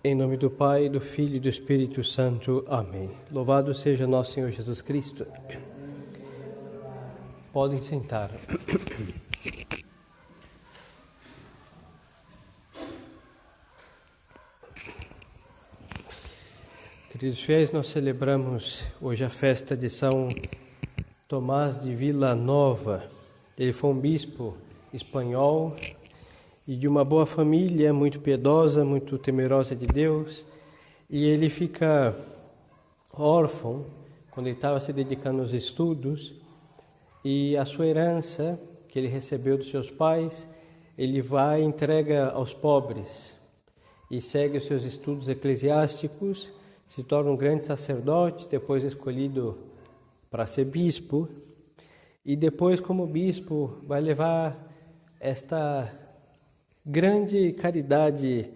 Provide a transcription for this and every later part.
Em nome do Pai, do Filho e do Espírito Santo. Amém. Louvado seja nosso Senhor Jesus Cristo. Podem sentar. Queridos fiéis, nós celebramos hoje a festa de São Tomás de Vila Nova. Ele foi um bispo espanhol e de uma boa família, muito piedosa, muito temerosa de Deus. E ele fica órfão quando ele estava se dedicando aos estudos. E a sua herança, que ele recebeu dos seus pais, ele vai e entrega aos pobres. E segue os seus estudos eclesiásticos, se torna um grande sacerdote, depois escolhido para ser bispo. E depois, como bispo, vai levar esta grande caridade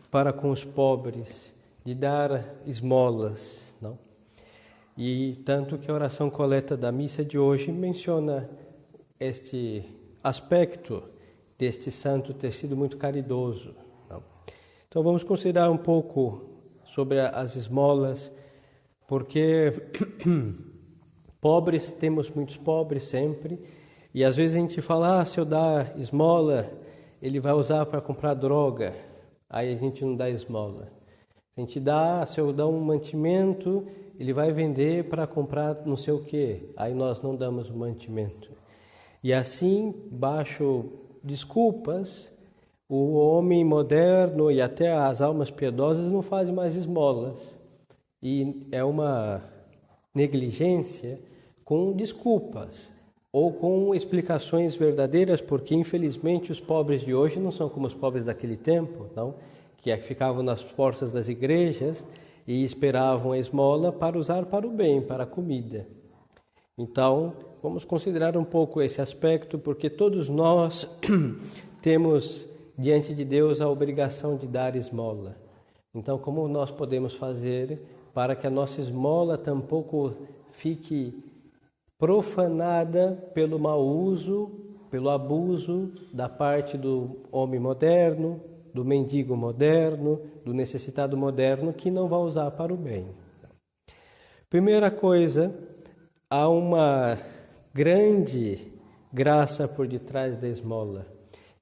para com os pobres, de dar esmolas, não? E tanto que a oração coleta da missa de hoje menciona este aspecto deste santo ter sido muito caridoso, não? Então vamos considerar um pouco sobre as esmolas, porque pobres, temos muitos pobres sempre, e às vezes a gente fala, se eu dar esmola, ele vai usar para comprar droga, aí a gente não dá esmola. Se eu dar um mantimento, ele vai vender para comprar não sei o quê, aí nós não damos o mantimento. E assim, baixo desculpas, o homem moderno e até as almas piedosas não fazem mais esmolas. E é uma negligência com desculpas ou com explicações verdadeiras, porque infelizmente os pobres de hoje não são como os pobres daquele tempo, não? Que ficavam nas portas das igrejas e esperavam a esmola para usar para o bem, para a comida. Então, vamos considerar um pouco esse aspecto, porque todos nós temos diante de Deus a obrigação de dar esmola. Então, como nós podemos fazer para que a nossa esmola tampouco fique profanada pelo mau uso, pelo abuso da parte do homem moderno, do mendigo moderno, do necessitado moderno, que não vai usar para o bem. Primeira coisa, há uma grande graça por detrás da esmola.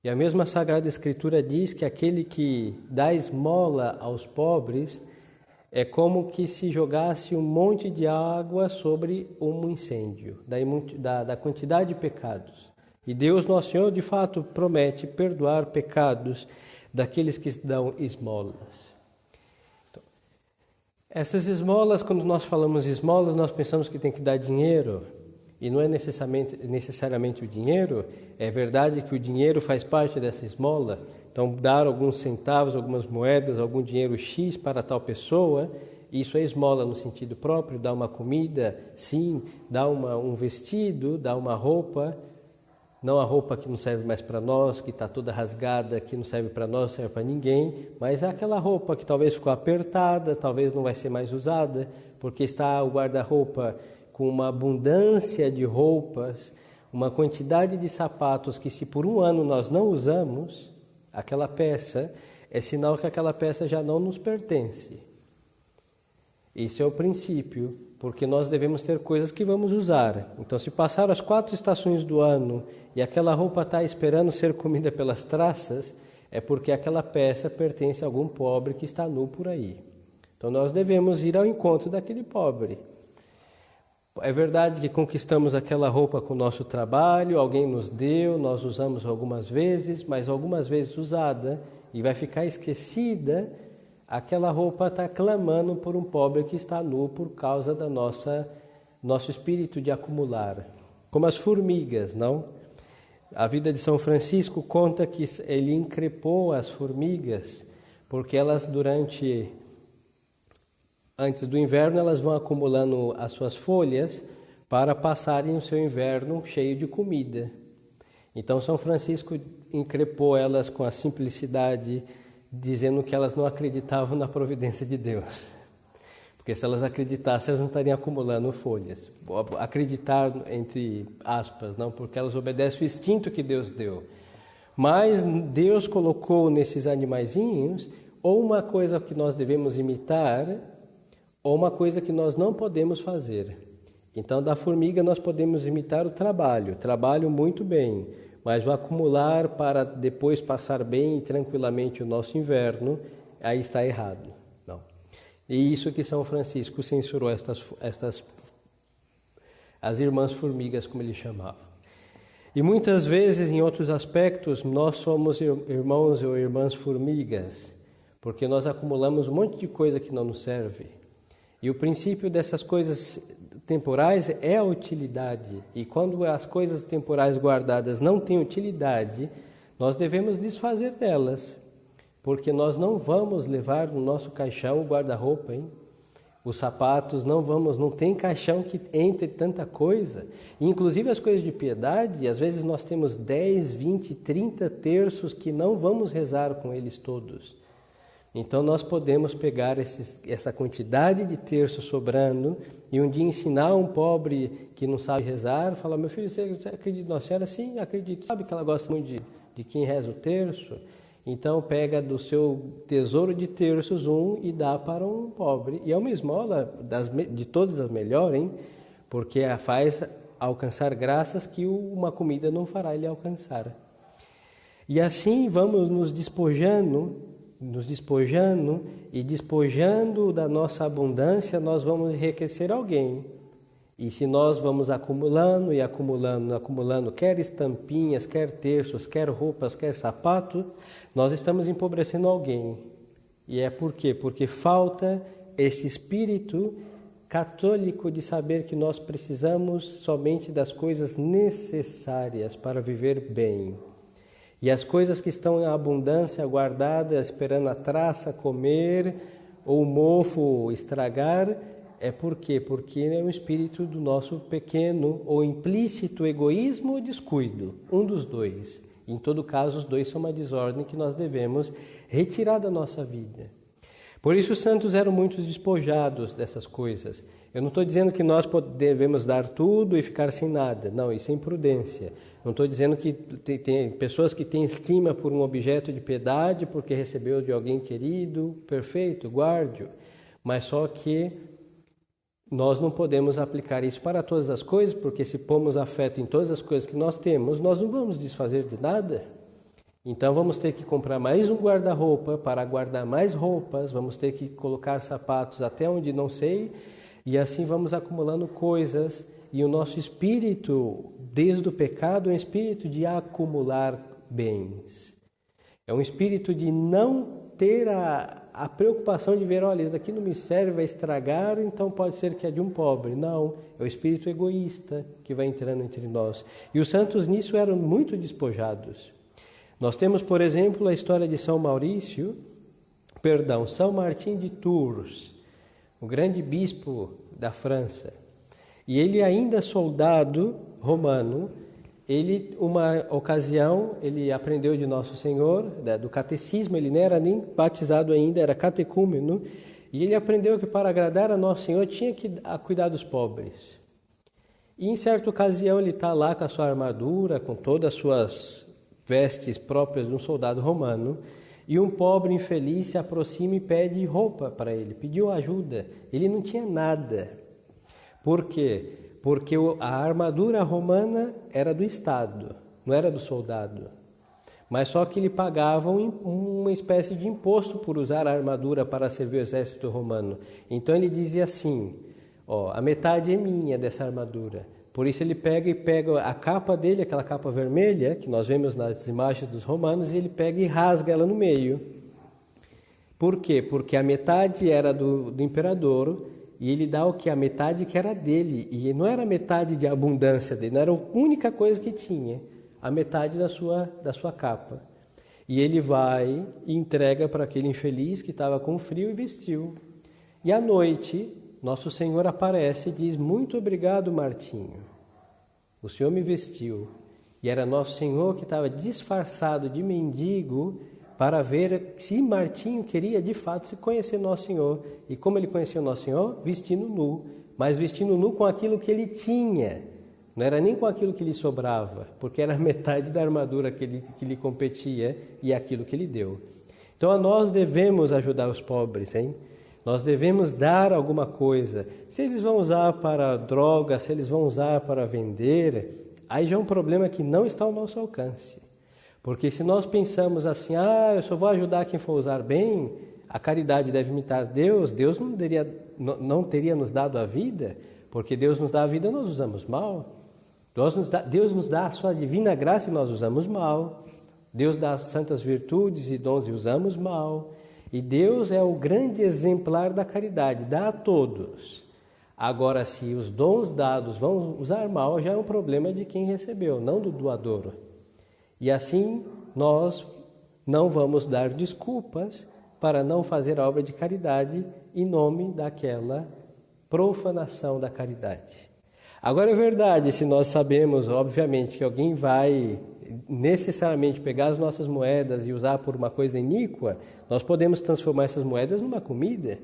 E a mesma Sagrada Escritura diz que aquele que dá esmola aos pobres é como que se jogasse um monte de água sobre um incêndio, da quantidade de pecados. E Deus, nosso Senhor, de fato, promete perdoar pecados daqueles que dão esmolas. Então, essas esmolas, quando nós falamos esmolas, nós pensamos que tem que dar dinheiro, e não é necessariamente o dinheiro. É verdade que o dinheiro faz parte dessa esmola. Então, dar alguns centavos, algumas moedas, algum dinheiro X para tal pessoa, isso é esmola no sentido próprio, dar uma comida, sim, dar um vestido, dar uma roupa, não a roupa que não serve mais para nós, que está toda rasgada, que não serve para nós, não serve para ninguém, mas é aquela roupa que talvez ficou apertada, talvez não vai ser mais usada, porque está o guarda-roupa com uma abundância de roupas, uma quantidade de sapatos que, se por um ano nós não usamos aquela peça, é sinal que aquela peça já não nos pertence. Esse é o princípio, porque nós devemos ter coisas que vamos usar. Então, se passaram as 4 estações do ano e aquela roupa está esperando ser comida pelas traças, é porque aquela peça pertence a algum pobre que está nu por aí. Então, nós devemos ir ao encontro daquele pobre. É verdade que conquistamos aquela roupa com o nosso trabalho, alguém nos deu, nós usamos algumas vezes, mas algumas vezes usada e vai ficar esquecida, aquela roupa está clamando por um pobre que está nu por causa da nosso espírito de acumular. Como as formigas, não? A vida de São Francisco conta que ele increpou as formigas, porque elas antes do inverno, elas vão acumulando as suas folhas para passarem o seu inverno cheio de comida. Então, São Francisco increpou elas com a simplicidade, dizendo que elas não acreditavam na providência de Deus. Porque se elas acreditassem, elas não estariam acumulando folhas. Acreditar, entre aspas, não, porque elas obedecem o instinto que Deus deu. Mas Deus colocou nesses animaizinhos ou uma coisa que nós devemos imitar, ou uma coisa que nós não podemos fazer. Então, da formiga nós podemos imitar o trabalho muito bem, mas o acumular para depois passar bem e tranquilamente o nosso inverno, aí está errado. Não. E isso que São Francisco censurou as irmãs formigas, como ele chamava. E muitas vezes, em outros aspectos, nós somos irmãos ou irmãs formigas, porque nós acumulamos um monte de coisa que não nos serve. E o princípio dessas coisas temporais é a utilidade. E quando as coisas temporais guardadas não têm utilidade, nós devemos desfazer delas, porque nós não vamos levar no nosso caixão o guarda-roupa, hein? Os sapatos não tem caixão que entre tanta coisa. Inclusive as coisas de piedade, às vezes nós temos 10, 20, 30 terços que não vamos rezar com eles todos. Então nós podemos pegar essa quantidade de terços sobrando e um dia ensinar um pobre que não sabe rezar, falar: meu filho, você acredita na Senhora? Sim, acredito. Sabe que ela gosta muito de quem reza o terço? Então pega do seu tesouro de terços e dá para um pobre. E é uma esmola de todas as melhores, hein? Porque faz alcançar graças que uma comida não fará ele alcançar. E assim vamos nos despojando e despojando da nossa abundância, nós vamos enriquecer alguém. E se nós vamos acumulando e acumulando, quer estampinhas, quer terços, quer roupas, quer sapatos, nós estamos empobrecendo alguém. E é por quê? Porque falta esse espírito católico de saber que nós precisamos somente das coisas necessárias para viver bem. E as coisas que estão em abundância, guardadas, esperando a traça comer ou o mofo estragar, é por quê? Porque é um espírito do nosso pequeno ou implícito egoísmo ou descuido, um dos dois. Em todo caso, os dois são uma desordem que nós devemos retirar da nossa vida. Por isso os santos eram muito despojados dessas coisas. Eu não estou dizendo que nós devemos dar tudo e ficar sem nada. Não, isso é imprudência. Não estou dizendo que tem pessoas que têm estima por um objeto de piedade porque recebeu de alguém querido, perfeito, guarde-o. Mas só que nós não podemos aplicar isso para todas as coisas, porque se pomos afeto em todas as coisas que nós temos, nós não vamos desfazer de nada. Então vamos ter que comprar mais um guarda-roupa para guardar mais roupas, vamos ter que colocar sapatos até onde não sei, e assim vamos acumulando coisas, e o nosso espírito, desde o pecado, é um espírito de acumular bens. É um espírito de não ter a preocupação de ver: olha, isso aqui não me serve, vai estragar, então pode ser que é de um pobre. Não, é o espírito egoísta que vai entrando entre nós. E os santos nisso eram muito despojados. Nós temos, por exemplo, a história de São Martim de Tours, o grande bispo da França. E ele, ainda soldado romano, uma ocasião, ele aprendeu de Nosso Senhor, do catecismo, ele não era nem batizado ainda, era catecúmeno, e ele aprendeu que para agradar a Nosso Senhor tinha que cuidar dos pobres. E em certa ocasião ele está lá com a sua armadura, com todas as suas vestes próprias de um soldado romano, e um pobre infeliz se aproxima e pede roupa para ele, pediu ajuda. Ele não tinha nada. Por quê? Porque a armadura romana era do Estado, não era do soldado. Mas só que ele pagava uma espécie de imposto por usar a armadura para servir o exército romano. Então ele dizia assim: a metade é minha dessa armadura. Por isso ele pega a capa dele, aquela capa vermelha, que nós vemos nas imagens dos romanos, e ele pega e rasga ela no meio. Por quê? Porque a metade era do imperador, e ele dá a metade que era dele, e não era a metade de abundância dele, não era a única coisa que tinha, a metade da sua capa. E ele vai e entrega para aquele infeliz que estava com frio e vestiu. E à noite, Nosso Senhor aparece e diz: muito obrigado, Martinho, o Senhor me vestiu. E era Nosso Senhor que estava disfarçado de mendigo, para ver se Martinho queria de fato se conhecer Nosso Senhor. E como ele conheceu Nosso Senhor? Vestindo nu, mas vestindo nu com aquilo que ele tinha, não era nem com aquilo que lhe sobrava, porque era metade da armadura que lhe competia e aquilo que ele deu. Então Então nós devemos ajudar os pobres, hein? Nós devemos dar alguma coisa. Se eles vão usar para droga, se eles vão usar para vender, aí já é um problema que não está ao nosso alcance. Porque se nós pensamos assim, eu só vou ajudar quem for usar bem, a caridade deve imitar Deus, Deus não teria nos dado a vida, porque Deus nos dá a vida e nós usamos mal. Deus nos dá a sua divina graça e nós usamos mal. Deus dá santas virtudes e dons e usamos mal. E Deus é o grande exemplar da caridade, dá a todos. Agora, se os dons dados vão usar mal, já é um problema de quem recebeu, não do doador. E assim, nós não vamos dar desculpas para não fazer a obra de caridade em nome daquela profanação da caridade. Agora é verdade, se nós sabemos, obviamente, que alguém vai necessariamente pegar as nossas moedas e usar por uma coisa iníqua, nós podemos transformar essas moedas numa comida,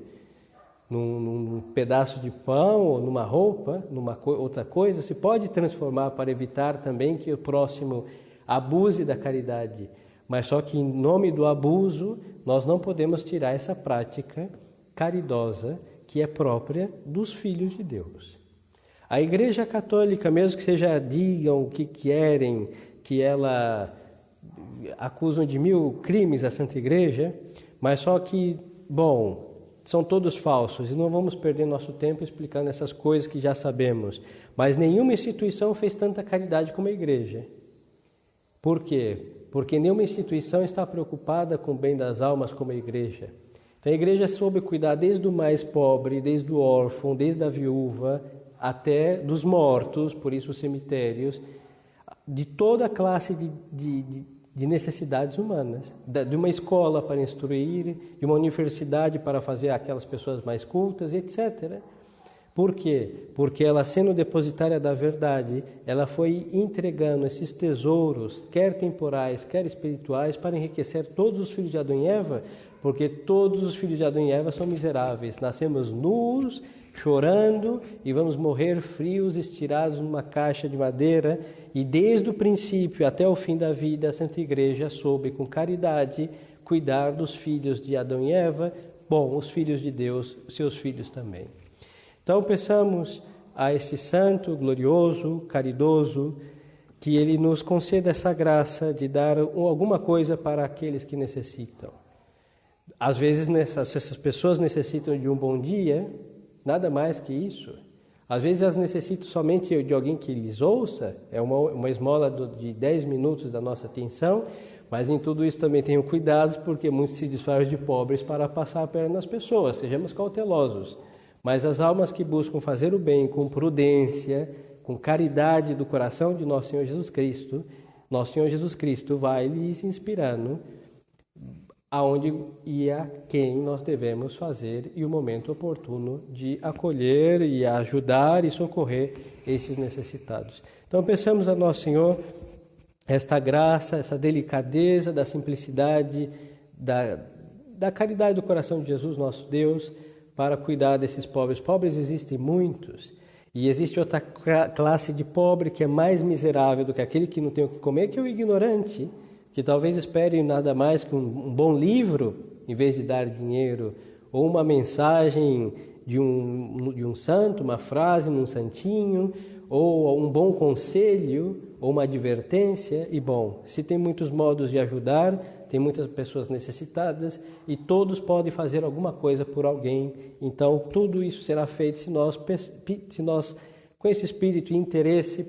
num pedaço de pão, ou numa roupa, numa outra coisa. Se pode transformar para evitar também que o próximo abuse da caridade. Mas só que em nome do abuso, nós não podemos tirar essa prática caridosa que é própria dos filhos de Deus. A Igreja Católica, mesmo que digam o que querem, que ela acusam de 1000 crimes a Santa Igreja, mas só que, são todos falsos e não vamos perder nosso tempo explicando essas coisas que já sabemos. Mas nenhuma instituição fez tanta caridade como a Igreja. Por quê? Porque nenhuma instituição está preocupada com o bem das almas como a Igreja. Então a Igreja soube cuidar desde o mais pobre, desde o órfão, desde a viúva, até dos mortos, por isso os cemitérios, de toda a classe de necessidades humanas, de uma escola para instruir, de uma universidade para fazer aquelas pessoas mais cultas, etc. Por quê? Porque ela, sendo depositária da verdade, ela foi entregando esses tesouros, quer temporais, quer espirituais, para enriquecer todos os filhos de Adão e Eva, porque todos os filhos de Adão e Eva são miseráveis. Nascemos nus, chorando, e vamos morrer frios, estirados numa caixa de madeira. E desde o princípio até o fim da vida, a Santa Igreja soube com caridade cuidar dos filhos de Adão e Eva, os filhos de Deus, seus filhos também. Então peçamos a esse santo, glorioso, caridoso, que ele nos conceda essa graça de dar alguma coisa para aqueles que necessitam. Às vezes essas pessoas necessitam de um bom dia, nada mais que isso. Às vezes elas necessitam somente de alguém que lhes ouça, é uma esmola de 10 minutos da nossa atenção, mas em tudo isso também tenham cuidado, porque muitos se disfarçam de pobres para passar a perna nas pessoas, sejamos cautelosos. Mas as almas que buscam fazer o bem com prudência, com caridade do coração de nosso Senhor Jesus Cristo vai lhes inspirando aonde e a quem nós devemos fazer e o momento oportuno de acolher e ajudar e socorrer esses necessitados. Então peçamos a Nosso Senhor esta graça, essa delicadeza da simplicidade, da caridade do coração de Jesus, nosso Deus, para cuidar desses pobres. Pobres existem muitos, e existe outra classe de pobre que é mais miserável do que aquele que não tem o que comer, que é o ignorante, que talvez espere nada mais que um bom livro, em vez de dar dinheiro, ou uma mensagem de um santo, uma frase num santinho, ou um bom conselho, ou uma advertência. E se tem muitos modos de ajudar, tem muitas pessoas necessitadas, e todos podem fazer alguma coisa por alguém. Então tudo isso será feito se nós com esse espírito e interesse,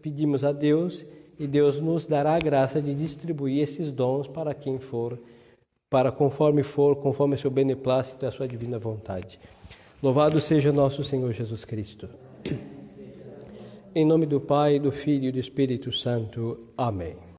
pedimos a Deus, e Deus nos dará a graça de distribuir esses dons para quem for, conforme o seu beneplácito e a sua divina vontade. Louvado seja nosso Senhor Jesus Cristo. Em nome do Pai, do Filho e do Espírito Santo. Amém.